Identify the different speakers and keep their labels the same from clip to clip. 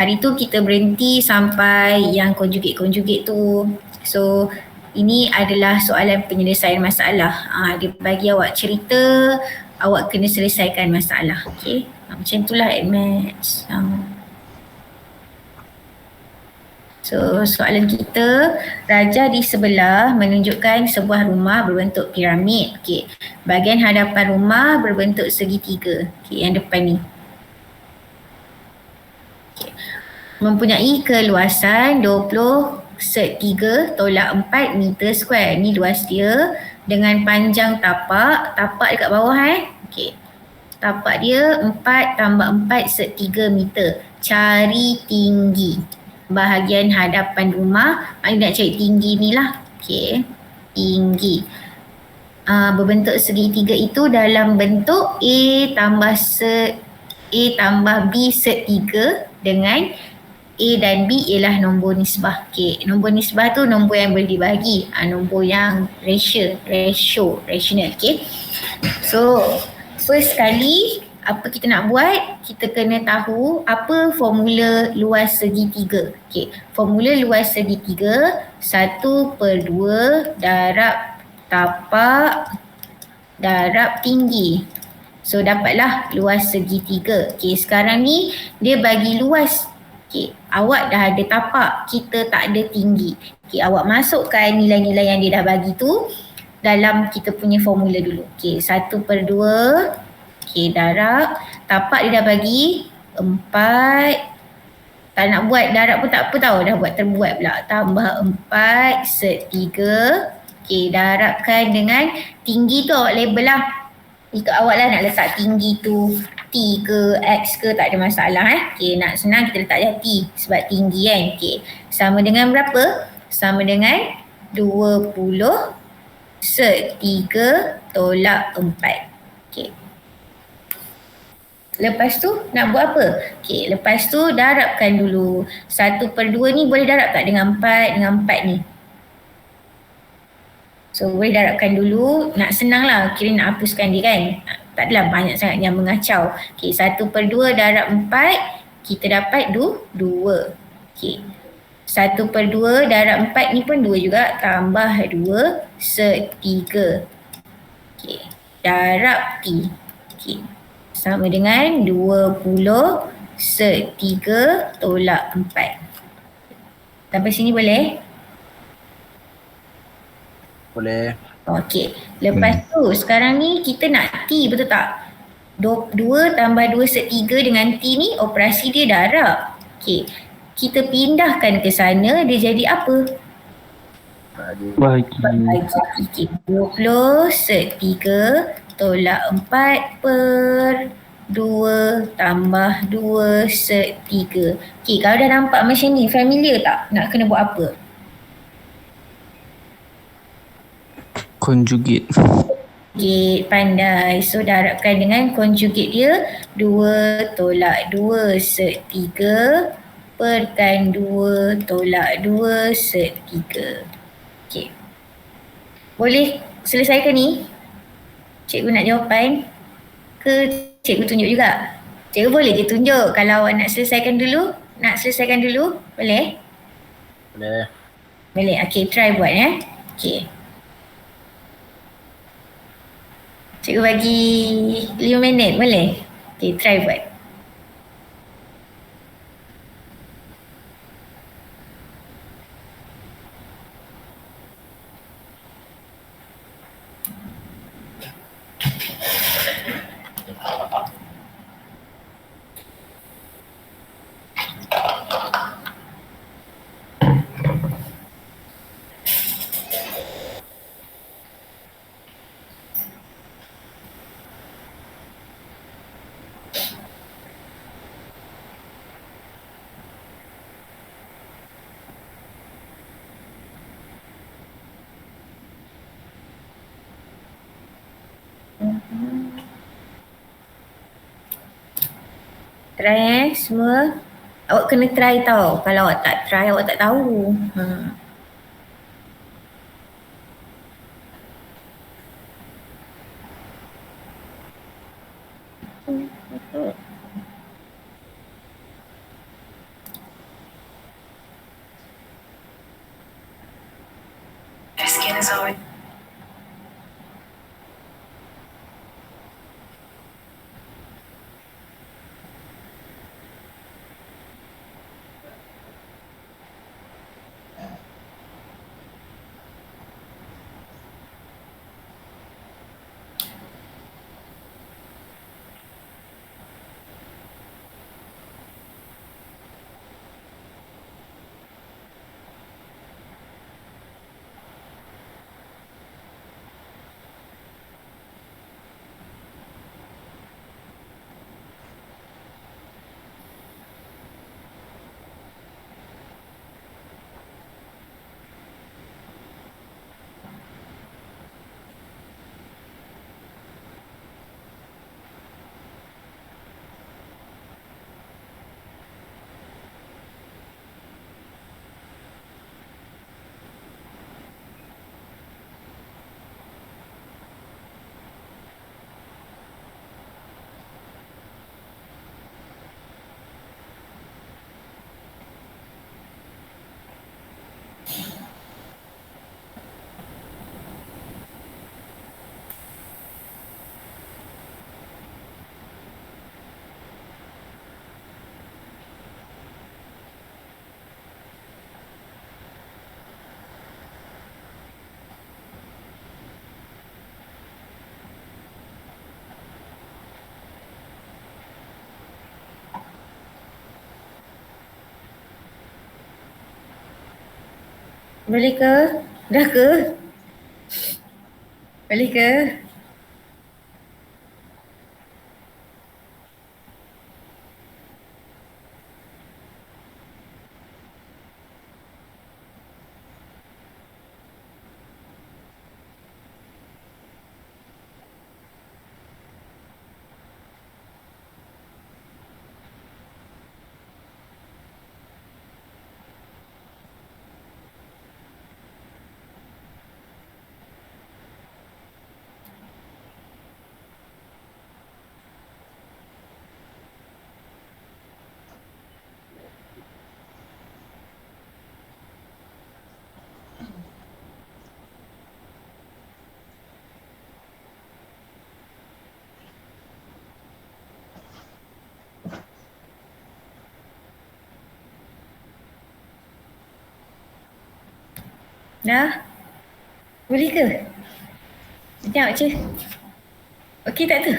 Speaker 1: hari tu kita berhenti sampai yang conjugate tu. So ini adalah soalan penyelesaian masalah. Dia bagi awak cerita, awak kena selesaikan masalah. Okay. Macam itulah Maths. So soalan kita, raja di sebelah menunjukkan sebuah rumah berbentuk piramid. Okay. Bahagian hadapan rumah berbentuk segitiga. Okay, yang depan ni. Okay. Mempunyai keluasan 20/3 meter square. Ni luas dia dengan panjang tapak dekat bawah Okey. Tapak dia 4/4/3 meter. Cari tinggi bahagian hadapan rumah. Nak cari tinggi ni lah. Okey. Tinggi. Berbentuk segitiga itu dalam bentuk A tambah B setiga dengan A dan B ialah nombor nisbah. Okay. Nombor nisbah tu nombor yang boleh dibagi. Nombor yang rational. Okay. So, first kali apa kita nak buat, kita kena tahu apa formula luas segitiga. Okay. Formula luas segitiga 1/2 darab tapak darab tinggi. So, dapatlah luas segitiga. Okay. Sekarang ni dia bagi luas. Okay, awak dah ada tapak, kita tak ada tinggi. Okay, awak masukkan nilai-nilai yang dia dah bagi tu dalam kita punya formula dulu. Okay, 1/2. Okay, darab. Tapak dia dah bagi 4. Tak nak buat darab pun tak apa tau, dah buat terbuat pula. Tambah 4/3. Okay, darabkan dengan tinggi tu awak label lah. Ikut awak lah nak letak tinggi tu T ke X ke, tak ada masalah Okay, nak senang kita letak je T sebab tinggi kan. Okay, sama dengan berapa? Sama dengan 20/3/4. Okay. Lepas tu nak buat apa? Okay, lepas tu darabkan dulu. 1/2 ni boleh darab tak dengan 4 ni? So boleh darabkan dulu, nak senang lah, kira nak hapuskan dia kan. Tak adalah banyak sangat yang mengacau. Okay, 1/2 darab 4, kita dapat 2. Okay. 1/2 darab 4 ni pun 2 juga, tambah 2/3. Okay. Darab T. Okay. Sama dengan 20/3/4. Sampai sini boleh?
Speaker 2: Boleh.
Speaker 1: Okey. Lepas tu sekarang ni kita nak T, betul tak? 2 tambah 2/3 dengan T ni operasi dia darab. Okey. Kita pindahkan ke sana, dia jadi apa?
Speaker 3: Bagi.
Speaker 1: Okey. 20/4/2 tambah 2/3. Okey, kalau dah nampak macam ni, familiar tak nak kena buat apa?
Speaker 3: Conjugate.
Speaker 1: Conjugate, pandai. So darabkan dengan conjugate dia 2/2/3 perkan 2/2/3. Okey. Boleh selesaikan ni? Cikgu nak jawapan? Ke cikgu tunjuk juga? Cikgu boleh je tunjuk. Kalau awak nak selesaikan dulu, boleh?
Speaker 2: Boleh.
Speaker 1: Boleh. Okey, try buat Okey. Cikgu bagi 5 minit, boleh? Okay, try buat. Try semua. Awak kena try tau. Kalau awak tak try, awak tak tahu.
Speaker 3: Zoe.
Speaker 1: Boleh ke? Dah ke? Boleh ke? Dah? Boleh ke? Sekejap je. Okey tak tu?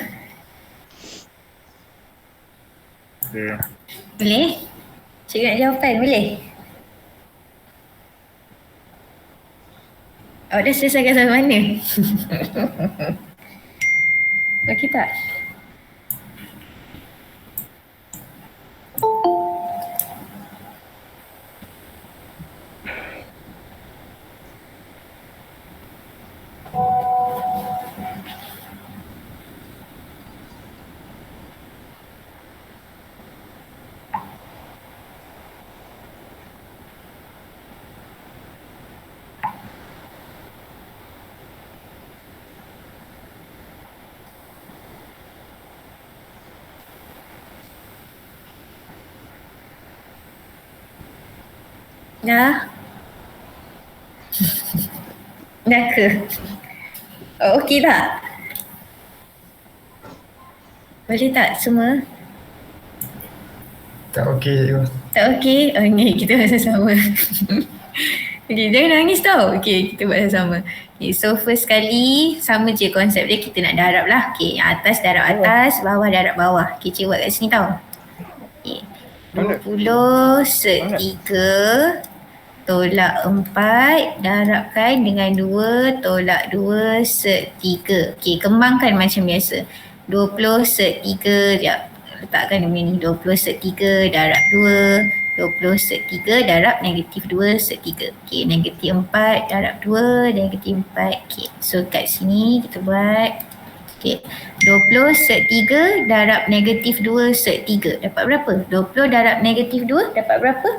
Speaker 2: Okay.
Speaker 1: Boleh? Cikgu nak jawapan, boleh? Awak dah selesaikan sampai mana? Okey tak? Dah? Dah ke? Oh, okey tak? Boleh tak semua?
Speaker 4: Tak okey cikgu.
Speaker 1: Tak okey? Oh ni kita buat sama-sama. Okay, jangan nangis tau. Okay, kita buat sama-sama. Okay, so first kali sama je konsep dia, kita nak darab lah. Okay, yang atas darab atas, bawah darab bawah. Okay, cikgu buat kat sini tau. Okay, 20 3 tolak 4 darabkan dengan 2 tolak 2 3. Okay, kembangkan macam biasa. 20 3, sekejap. Letakkan ni 20 3 darab 2. 20 3 darab negatif 2 3. Okay, negatif 4 darab 2, negatif 4. Okay, so kat sini kita buat. Okay, 20 3 darab negatif 2 3. Dapat berapa? 20 darab negatif 2 dapat berapa?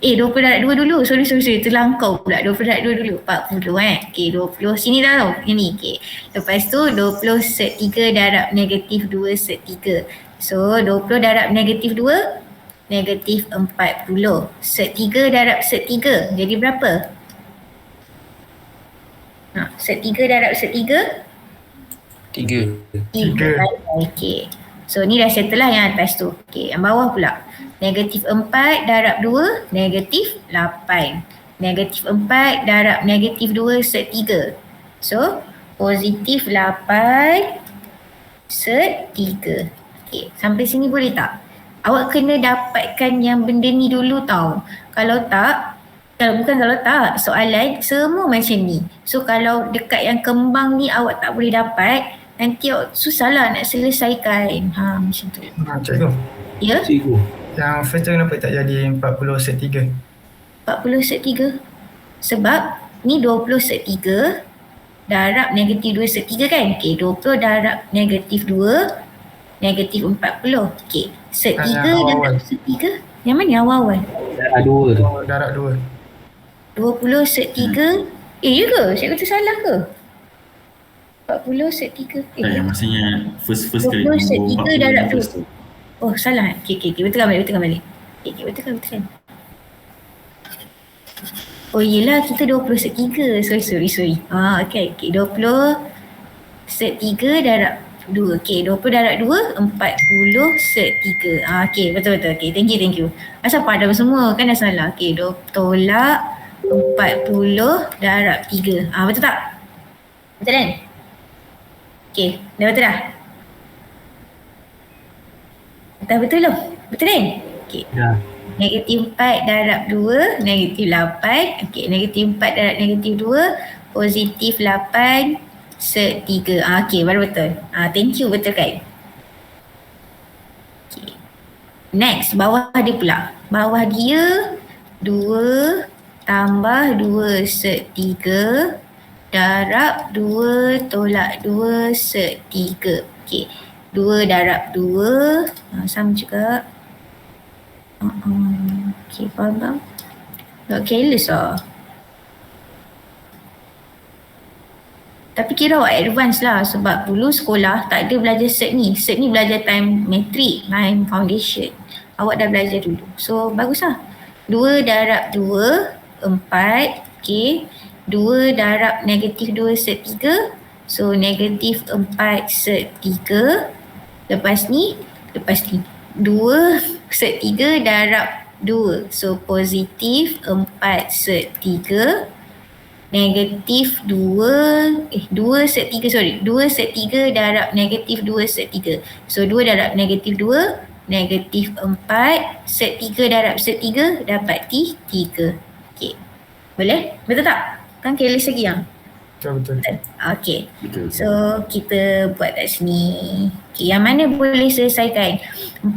Speaker 1: 20 darab 2 dulu. Sorry. Terlangkau pula. 20 darab 2 dulu. 40 Okay, 20. Sini dah tau. Ini. Okay. Lepas tu 20 3 darab negatif 2 3. So, 20 darab negatif 2 negatif 40. Set 3 darab set 3 jadi berapa? Set 3 darab set 3?
Speaker 3: 3.
Speaker 1: 3. Okey. So ni dah settle lah yang atas tu. Okey, yang bawah pula. Negatif 4 darab 2, negatif 8. Negatif 4 darab negatif 2 set 3. So, positif 8 set 3. Okey, sampai sini boleh tak? Awak kena dapatkan yang benda ni dulu tau. Kalau tak, kalau tak, soalan semua macam ni. So kalau dekat yang kembang ni awak tak boleh dapat, nanti awak susahlah nak selesaikan. Macam tu.
Speaker 2: Cikgu,
Speaker 1: Ya?
Speaker 3: Cikgu.
Speaker 2: yang first tu kenapa tak jadi 40 set 3?
Speaker 1: 40 set 3. Sebab ni 20 set 3 darab negatif 2 set 3 kan? Okey, 20 darab negatif 2 negatif 40. Okey, set 3
Speaker 2: yang awal-awal.
Speaker 1: darab set 3. Yang mana yang awal-awal?
Speaker 3: Darab 2 tu.
Speaker 2: Darab 2.
Speaker 1: 20 set 3. Ya ke? Cikgu tu salah ke? 40 set 3.
Speaker 4: Maksudnya first
Speaker 1: 20
Speaker 4: kali
Speaker 1: set 3 darab 2.
Speaker 4: tu.
Speaker 1: Oh salah. Okey. Betulkan balik. Okey, betulkan. Oh yelah, kita 20 set 3. Sorry. Okey. 20 set 3 darab 2. Okey, 20 darab 2, 40 set 3. Okey, betul. Okey, thank you. Asal padam semua, kan dah salah. Okey, tolak 40 darab 3. Betul tak? Betul kan? Okey, dah betul dah? Dah betul loh. Betul kan? Okey.
Speaker 3: Ya.
Speaker 1: Negatif 4 darab 2, negatif 8. Okey, negatif 4 darab negatif 2, positif 8 set 3. Okey, baru betul. Thank you, betul kan? Okey. Next, bawah dia pula. Bawah dia 2 tambah 2 set 3 darab 2 tolak 2 set 3. Okey. 2 darab 2 sama juga. Okey, faham? Tak careless lah. Tapi kira awak advance lah sebab dulu sekolah tak ada belajar set ni. Set ni belajar time matrik, time foundation. Awak dah belajar dulu. So bagus lah. 2 darab 2, 4. Okey. 2 darab negatif 2 set 3. So negatif 4 set 3. Lepas ni 2 set 3 darab 2. So positif 4 set 3. Negatif 2 set 3 2 set 3 darab negatif 2 set 3. So 2 darab negatif 2, negatif 4 set 3 darab set 3 dapat 3. Okey. Boleh? Betul tak? Kan careless lagi yang?
Speaker 2: Betul.
Speaker 1: Okey.
Speaker 4: Betul.
Speaker 1: So kita buat kat sini. Okey, yang mana boleh selesaikan?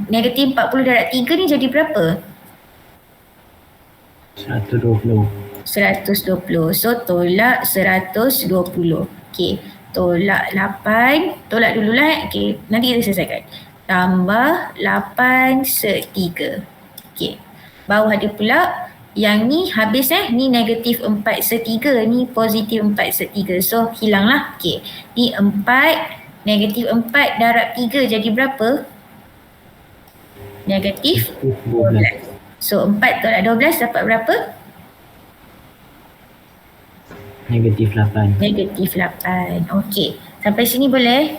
Speaker 1: Negatif 40 darab 3 ni jadi berapa?
Speaker 3: 120.
Speaker 1: 120. So tolak 120. Okey. Tolak 8. Tolak dululah. Okey. Nanti kita selesaikan. Tambah 8 set 3. Okey. Bawah dia pula. Yang ni habis ni negatif 4 set 3. Ni positif 4 set 3. So hilang lah. Okey. Ni 4. Negatif 4 darab 3 jadi berapa? Negatif 12. So 4 tolak 12 dapat berapa?
Speaker 3: Negatif 8.
Speaker 1: Negatif 8. Okey. Sampai sini boleh?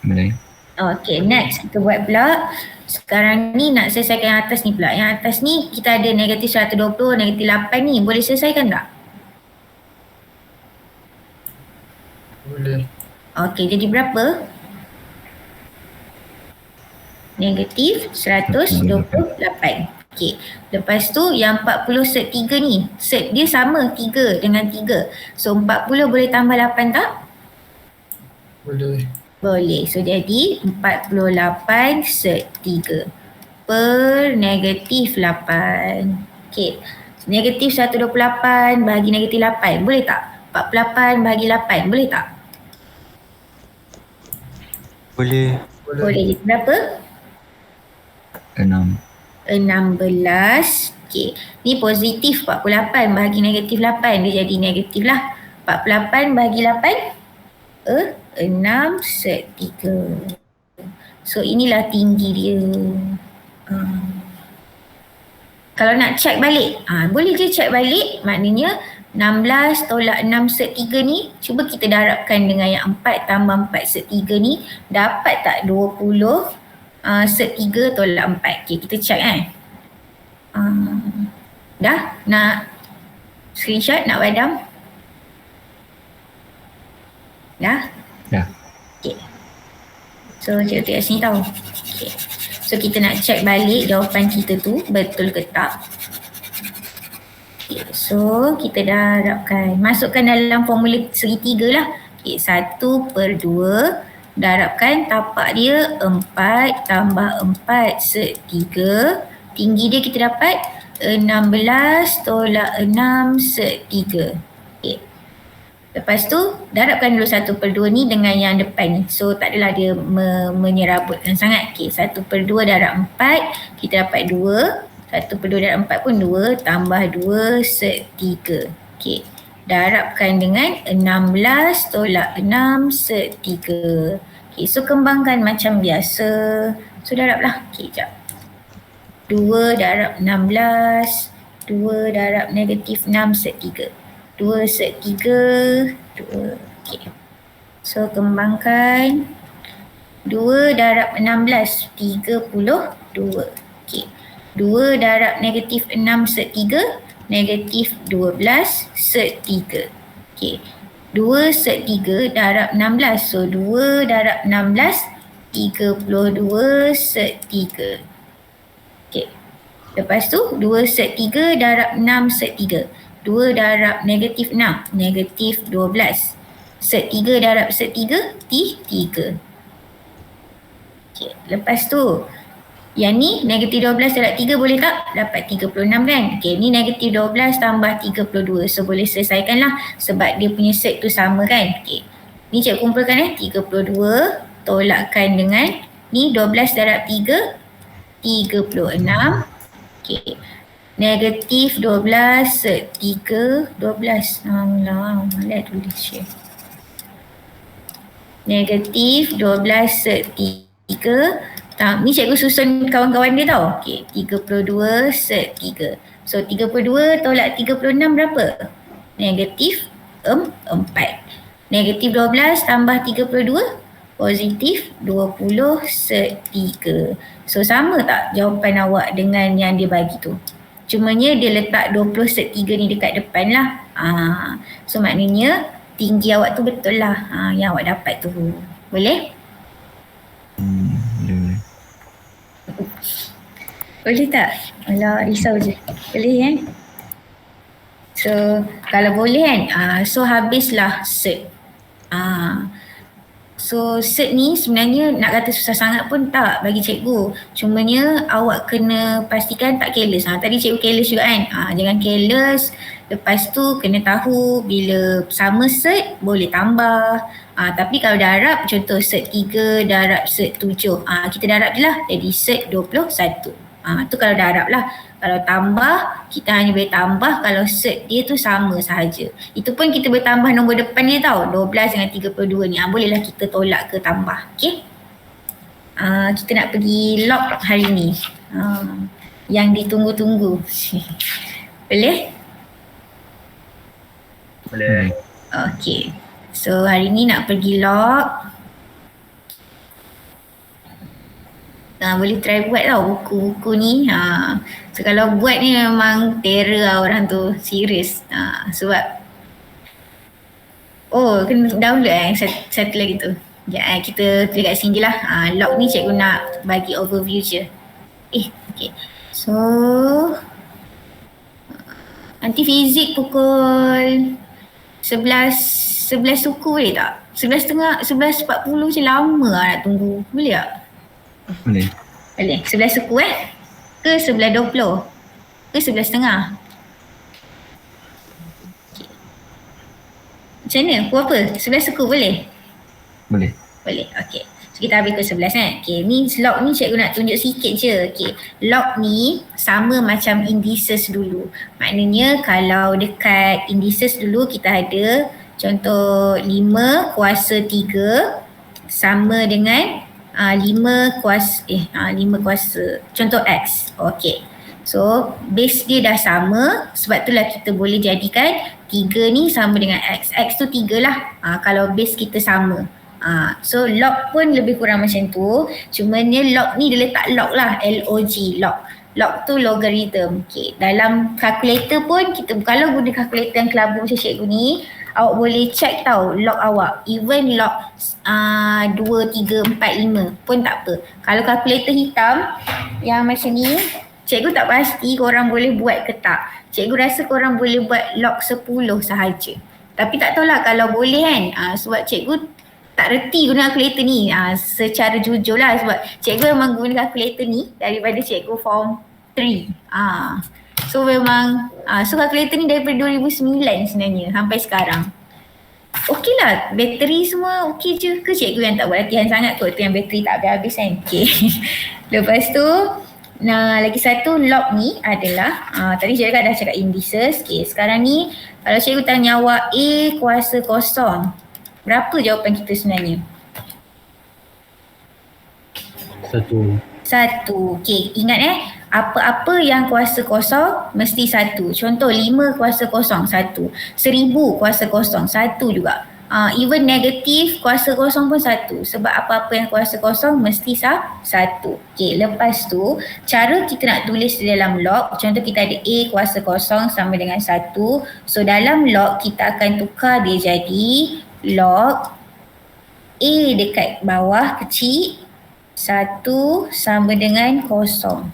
Speaker 4: Boleh.
Speaker 1: Okey, next kita buat pula. Sekarang ni nak selesaikan yang atas ni pula. Yang atas ni kita ada negatif 120, negatif 8 ni. Boleh selesaikan tak?
Speaker 2: Boleh.
Speaker 1: Okey, jadi berapa? Negatif 128. Okey. Lepas tu yang 40 set 3 ni. Set dia sama 3 dengan 3. So 40 boleh tambah 8 tak?
Speaker 2: Boleh.
Speaker 1: Boleh. So jadi 48 set 3 per negatif 8. Okey. Negatif 128 bahagi negatif 8. Boleh tak? 48 bahagi 8. Boleh tak?
Speaker 3: Boleh.
Speaker 1: Boleh. Jadi berapa?
Speaker 4: 6.
Speaker 1: 16. Okey. Ni positif 48 bahagi negatif 8. Dia jadi negatif lah. 48 bahagi 8. 6 set 3. So inilah tinggi dia. Kalau nak check balik, boleh je check balik. Maknanya 16 tolak 6 set 3 ni, cuba kita darabkan dengan yang 4 tambah 4 set 3 ni, dapat tak 20 set 3 tolak 4. Okay, kita check kan. Dah? Nak screenshot? Nak padam? Dah?
Speaker 3: Dah.
Speaker 1: Okay. So cikgu kat sini tahu. Okay. So kita nak check balik jawapan kita tu betul ke tak. Okay. So kita darabkan. Masukkan dalam formula segitiga lah. Okay. 1/2 darabkan tapak dia 4 tambah 4 set 3. Tinggi dia kita dapat 16 tolak 6 set 3. Okay. Lepas tu darabkan dulu 1/2 ni dengan yang depan ni. So tak adalah dia menyerabutkan sangat. Okay, 1/2 darab 4 kita dapat 2. 1/2 darab 4 pun 2 tambah 2 set 3. Okay, darabkan dengan 16 tolak 6 set 3. Okay, so kembangkan macam biasa. So darablah. Okay, sekejap. 2 darab 16, 2 darab negatif 6 set 3. 2 set 3, 2. Okay. So kembangkan. 2 darab 16, 32. Okay. 2 darab negatif 6 set 3, negatif 12 set 3. Okay. 2 set 3 darab 16. So 2 darab 16, 32 set 3. Okay. Lepas tu 2 set 3 darab 6 set 3. 2 darab negatif 6, negatif 12. Set 3 darab set 3, 3. Okay. Lepas tu, yang ni negatif 12 darab 3 boleh tak? Dapat 36 kan? Okay, ni negatif 12 tambah 32. So boleh selesaikan lah sebab dia punya set tu sama kan? Okay. Ni cikgu kumpulkan 32 tolakkan dengan ni 12 darab 3, 36. Okay. Negatif 12 set 3, 12. Alah, malah tulis share. Negatif 12 set 3. Ni cikgu susun kawan-kawan dia tau. Okay, 32 set 3. So 32 tolak 36 berapa? Negatif 4. Negatif 12 tambah 32, positif 20 set 3. So sama tak jawapan awak dengan yang dia bagi tu? Cumanya dia letak 20 set 3 ni dekat depan lah. So maknanya tinggi awak tu betul lah yang awak dapat tu. Boleh?
Speaker 3: Boleh.
Speaker 1: Boleh tak? Alah, risau je. Boleh kan? So kalau boleh kan, so habislah set. So set ni sebenarnya nak kata susah sangat pun tak bagi cikgu. Cumanya awak kena pastikan tak careless. Tadi cikgu careless juga kan. Jangan careless. Lepas tu kena tahu bila sama set boleh tambah. Tapi kalau darab, contoh set 3 darab set 7. Kita darab je lah. Jadi set 21. Tu kalau darab lah. Kalau tambah, kita hanya boleh tambah kalau set dia tu sama sahaja. Itu pun kita boleh tambah nombor depan dia tau. 12 dengan 32 ni. Bolehlah kita tolak ke tambah. Okay. Kita nak pergi log hari ni. Yang ditunggu-tunggu. Boleh?
Speaker 2: Boleh.
Speaker 1: Okay. So hari ni nak pergi log. Boleh try buat tau buku-buku ni. So kalau buat ni memang terror lah orang tu. Serius. Sebab kena download satu lagi tu. Sekejap kita tulis kat sini je lah. Log ni cikgu nak bagi overview je. Okay. So nanti fizik pukul 11 suku boleh tak? 11.30, 11.40 macam lama lah nak tunggu. Boleh tak?
Speaker 3: Boleh.
Speaker 1: Boleh. 11 suku ke 11.20 ke 11.30? Okay. Macam mana? Pukul apa? 11 suku boleh?
Speaker 3: Boleh.
Speaker 1: Boleh. Okay. So kita habis ke 11 kan? Okay. Ni log ni cikgu nak tunjuk sikit je. Okay. Log ni sama macam indices dulu. Maknanya kalau dekat indices dulu kita ada contoh 5 kuasa 3 sama dengan 5 kuasa contoh X. Okey. So base dia dah sama, sebab itulah kita boleh jadikan 3 ni sama dengan X. X tu 3 lah kalau base kita sama. So log pun lebih kurang macam tu. Cumanya log ni dia letak log lah, LOG, log. Log tu logarithm. Okay. Dalam calculator pun kita kalau guna calculator yang kelabu macam cikgu ni, awak boleh check tau log awak. Even log 2, 3, 4, 5 pun tak apa. Kalau calculator hitam yang macam ni, cikgu tak pasti korang boleh buat ke tak. Cikgu rasa korang boleh buat log 10 sahaja. Tapi tak tahulah kalau boleh kan. Sebab cikgu tak reti guna calculator ni secara jujur lah, sebab cikgu memang guna calculator ni daripada cikgu form 3. So memang so calculator ni daripada 2009 sebenarnya sampai sekarang. Okey lah, bateri semua okey je ke cikgu yang tak buat latihan sangat kot tu yang bateri tak habis-habis kan. Okay. Lepas tu lagi satu log ni adalah tadi cikgu dah cakap indices. Okay, sekarang ni kalau cikgu tanya awak A kuasa kosong, berapa jawapan kita sebenarnya? 1. Okey, ingat apa-apa yang kuasa kosong mesti 1. Contoh 5 kuasa kosong 1. 1000 kuasa kosong 1 juga. Even negatif kuasa kosong pun 1. Sebab apa-apa yang kuasa kosong mesti 1. Okey, lepas tu cara kita nak tulis di dalam log, contoh kita ada A kuasa kosong sama dengan 1. So dalam log kita akan tukar dia jadi log A dekat bawah kecil 1 sama dengan 0.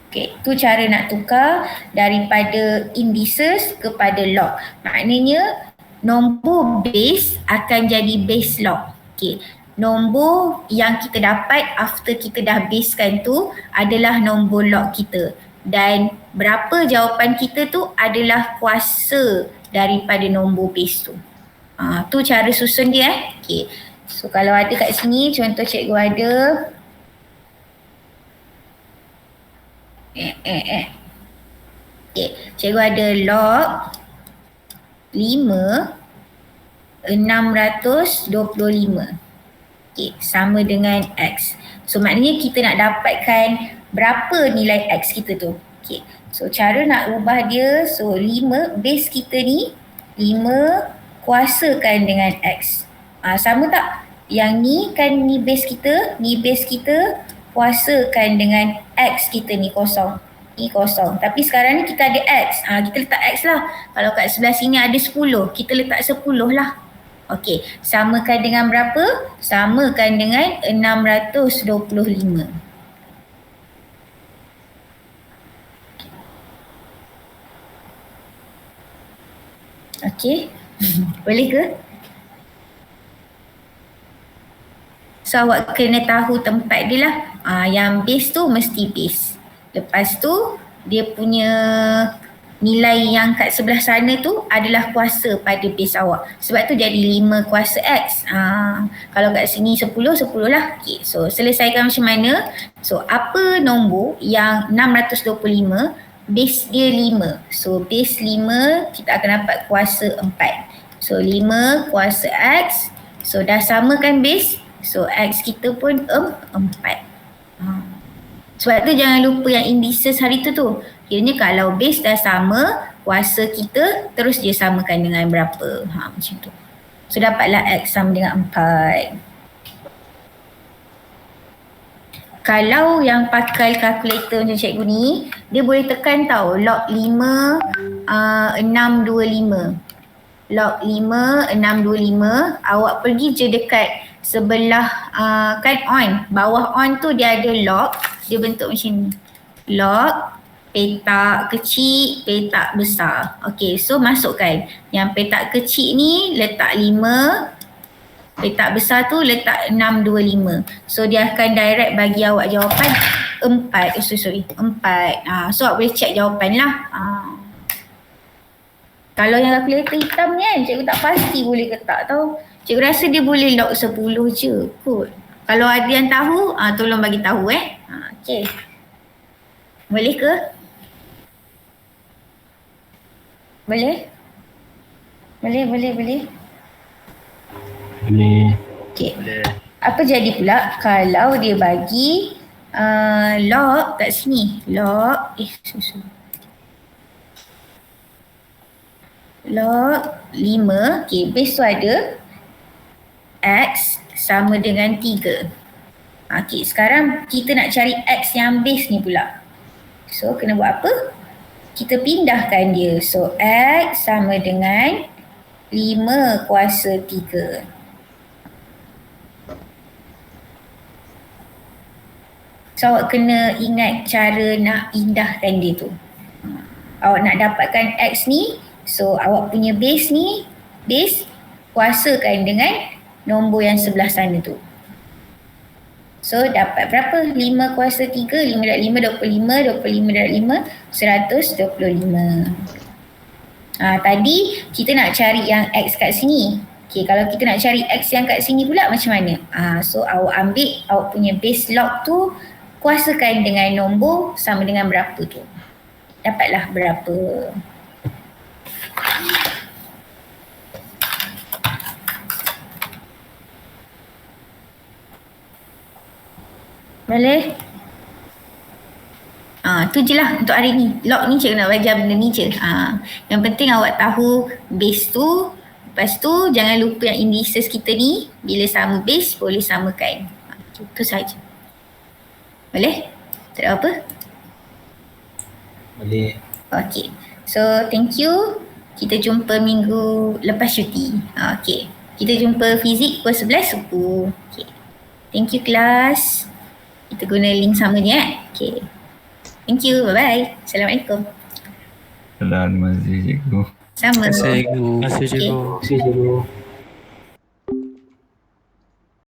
Speaker 1: Okay, tu cara nak tukar daripada indices kepada log. Maknanya nombor base akan jadi base log. Okay, nombor yang kita dapat after kita dah basekan tu adalah nombor log kita. Dan berapa jawapan kita tu adalah kuasa daripada nombor base tu. Tu cara susun dia. Okay. So kalau ada kat sini contoh cikgu ada Okay. Cikgu ada log 5 625. Okay, sama dengan X. So maknanya kita nak dapatkan berapa nilai X kita tu. Okay. So cara nak ubah dia, so 5 base kita ni 5 kuasakan dengan X. Sama tak? Yang ni kan ni base kita, kuasakan dengan X kita ni kosong. Ni kosong. Tapi sekarang ni kita ada X. Kita letak X lah. Kalau kat sebelah sini ada 10, kita letak 10 lah. Okey, samakan dengan berapa? Samakan dengan 625. Okey. Boleh ke? So awak kena tahu tempat dia lah. Yang base tu mesti base. Lepas tu dia punya nilai yang kat sebelah sana tu adalah kuasa pada base awak. Sebab tu jadi 5 kuasa X. Kalau kat sini 10 lah. Okay. So selesaikan macam mana? So apa nombor yang 625 base dia 5. So base 5 kita akan dapat kuasa 4. So 5 kuasa X. So dah samakan base. So X kita pun 4. Sebab tu jangan lupa yang indices hari tu. Kiranya kalau base dah sama, kuasa kita terus dia samakan dengan berapa. Macam tu. So dapatlah X sama dengan 4. Kalau yang pakai kalkulator macam cikgu ni, dia boleh tekan tau log 5 625. Log 5 625, awak pergi je dekat sebelah kan on, bawah on tu dia ada log, dia bentuk macam ni. Log, petak kecil, petak besar. Okey, so masukkan. Yang petak kecil ni letak 5, petak besar tu letak 625. So dia akan direct bagi awak jawapan 4. 4. So awak boleh check jawapan lah. Kalau yang kalkulator hitam ni kan, cikgu tak pasti boleh ke tak tau. Cikgu rasa dia boleh log 10 je kot. Kalau ada yang tahu, tolong bagi tahu Okay. Boleh ke? Boleh? Boleh.
Speaker 3: Boleh.
Speaker 1: Okay. Apa jadi pula kalau dia bagi log kat sini. Log log 5. Okay, base tu ada X sama dengan 3. Okay, sekarang kita nak cari X yang base ni pula. So, kena buat apa? Kita pindahkan dia. So, X sama dengan 5 kuasa 3. So, awak kena ingat cara nak pindahkan dia tu. Awak nak dapatkan X ni, so awak punya base ni, base kuasakan dengan nombor yang sebelah sana tu. So, dapat berapa? 5 kuasa 3, 5 darab 5, 25, 25 darab 5, 125. Tadi kita nak cari yang X kat sini. Okay, kalau kita nak cari X yang kat sini pula macam mana? So, awak ambil awak punya base log tu, kuasakan dengan nombor sama dengan berapa tu. Dapatlah berapa. Boleh? Tu je lah untuk hari ni. Log ni cikgu nak bagi benda ni je. Yang penting awak tahu base tu. Lepas tu jangan lupa yang indices kita ni bila sama base boleh samakan. Itu saja. Boleh? Tak ada apa?
Speaker 3: Boleh.
Speaker 1: Okay. So, thank you. Kita jumpa minggu lepas cuti. Okay. Kita jumpa fizik pukul 11 suku. Okay. Thank you kelas. Kita guna link sama ni Okay. Thank you. Bye-bye. Assalamualaikum.
Speaker 3: Terima kasih cikgu.
Speaker 1: Sama.
Speaker 4: Terima kasih cikgu.
Speaker 1: Terima kasih cikgu.